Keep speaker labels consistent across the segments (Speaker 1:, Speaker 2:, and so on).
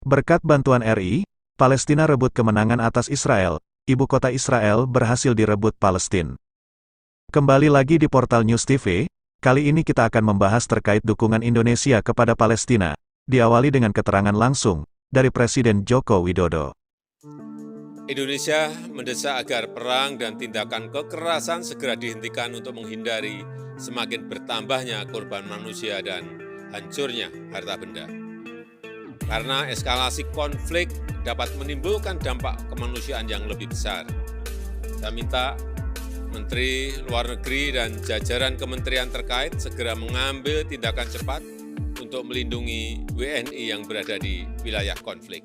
Speaker 1: Berkat bantuan RI, Palestina rebut kemenangan atas Israel, ibu kota Israel berhasil direbut Palestina. Kembali lagi di Portal News TV, kali ini kita akan membahas terkait dukungan Indonesia kepada Palestina, diawali dengan keterangan langsung dari Presiden Joko Widodo.
Speaker 2: Indonesia mendesak agar perang dan tindakan kekerasan segera dihentikan untuk menghindari semakin bertambahnya korban manusia dan hancurnya harta benda. Karena eskalasi konflik dapat menimbulkan dampak kemanusiaan yang lebih besar. Saya minta Menteri Luar Negeri dan jajaran kementerian terkait segera mengambil tindakan cepat untuk melindungi WNI yang berada di wilayah konflik.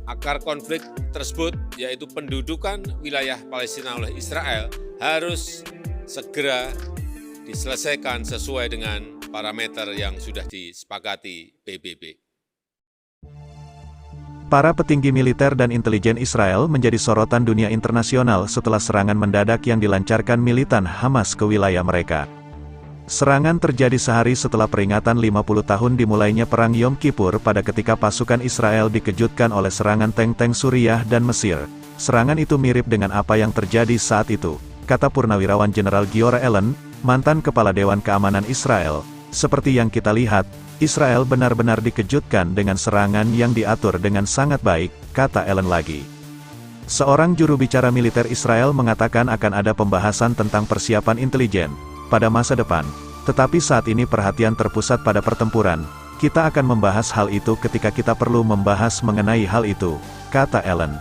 Speaker 2: Akar konflik tersebut, yaitu pendudukan wilayah Palestina oleh Israel, harus segera diselesaikan sesuai dengan parameter yang sudah disepakati PBB.
Speaker 1: Para petinggi militer dan intelijen Israel menjadi sorotan dunia internasional setelah serangan mendadak yang dilancarkan militan Hamas ke wilayah mereka. Serangan terjadi sehari setelah peringatan 50 tahun dimulainya Perang Yom Kippur pada ketika pasukan Israel dikejutkan oleh serangan tank-tank Suriah dan Mesir. Serangan itu mirip dengan apa yang terjadi saat itu, kata Purnawirawan Jenderal Giora Allen, mantan Kepala Dewan Keamanan Israel. Seperti yang kita lihat, Israel benar-benar dikejutkan dengan serangan yang diatur dengan sangat baik, kata Allen lagi. Seorang juru bicara militer Israel mengatakan akan ada pembahasan tentang persiapan intelijen pada masa depan, tetapi saat ini perhatian terpusat pada pertempuran. Kita akan membahas hal itu ketika kita perlu membahas mengenai hal itu, kata Allen.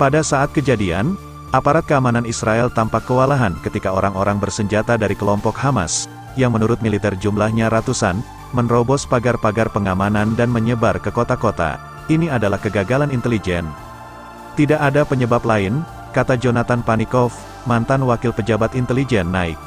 Speaker 1: Pada saat kejadian, aparat keamanan Israel tampak kewalahan ketika orang-orang bersenjata dari kelompok Hamas, yang menurut militer jumlahnya ratusan, menerobos pagar-pagar pengamanan dan menyebar ke kota-kota. Ini adalah kegagalan intelijen. Tidak ada penyebab lain, kata Jonathan Panikov, mantan wakil pejabat intelijen Nike.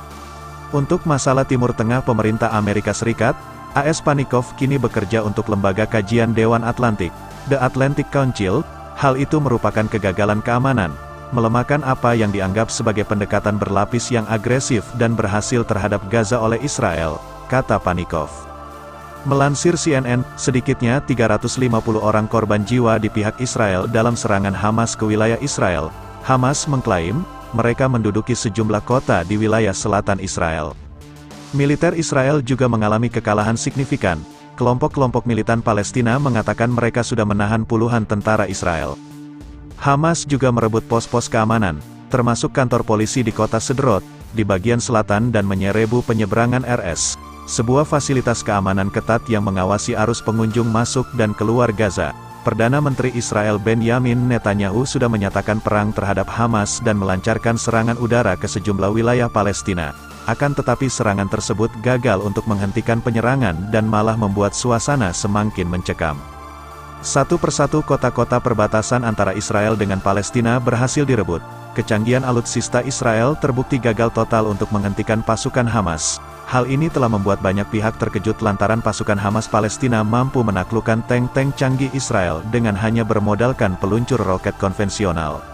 Speaker 1: Untuk masalah Timur Tengah pemerintah Amerika Serikat, AS Panikov kini bekerja untuk lembaga kajian Dewan Atlantik, The Atlantic Council. Hal itu merupakan kegagalan keamanan, melemahkan apa yang dianggap sebagai pendekatan berlapis yang agresif dan berhasil terhadap Gaza oleh Israel, kata Panikov. Melansir CNN, sedikitnya 350 orang korban jiwa di pihak Israel dalam serangan Hamas ke wilayah Israel. Hamas mengklaim mereka menduduki sejumlah kota di wilayah selatan Israel. Militer Israel juga mengalami kekalahan signifikan. Kelompok-kelompok militan Palestina mengatakan mereka sudah menahan puluhan tentara Israel. Hamas juga merebut pos-pos keamanan, termasuk kantor polisi di kota Sderot, di bagian selatan dan menyerbu penyeberangan RS, sebuah fasilitas keamanan ketat yang mengawasi arus pengunjung masuk dan keluar Gaza. Perdana Menteri Israel Benjamin Netanyahu sudah menyatakan perang terhadap Hamas dan melancarkan serangan udara ke sejumlah wilayah Palestina. Akan tetapi serangan tersebut gagal untuk menghentikan penyerangan dan malah membuat suasana semakin mencekam. Satu persatu kota-kota perbatasan antara Israel dengan Palestina berhasil direbut. Kecanggihan alutsista Israel terbukti gagal total untuk menghentikan pasukan Hamas. Hal ini telah membuat banyak pihak terkejut lantaran pasukan Hamas Palestina mampu menaklukkan tank-tank canggih Israel dengan hanya bermodalkan peluncur roket konvensional.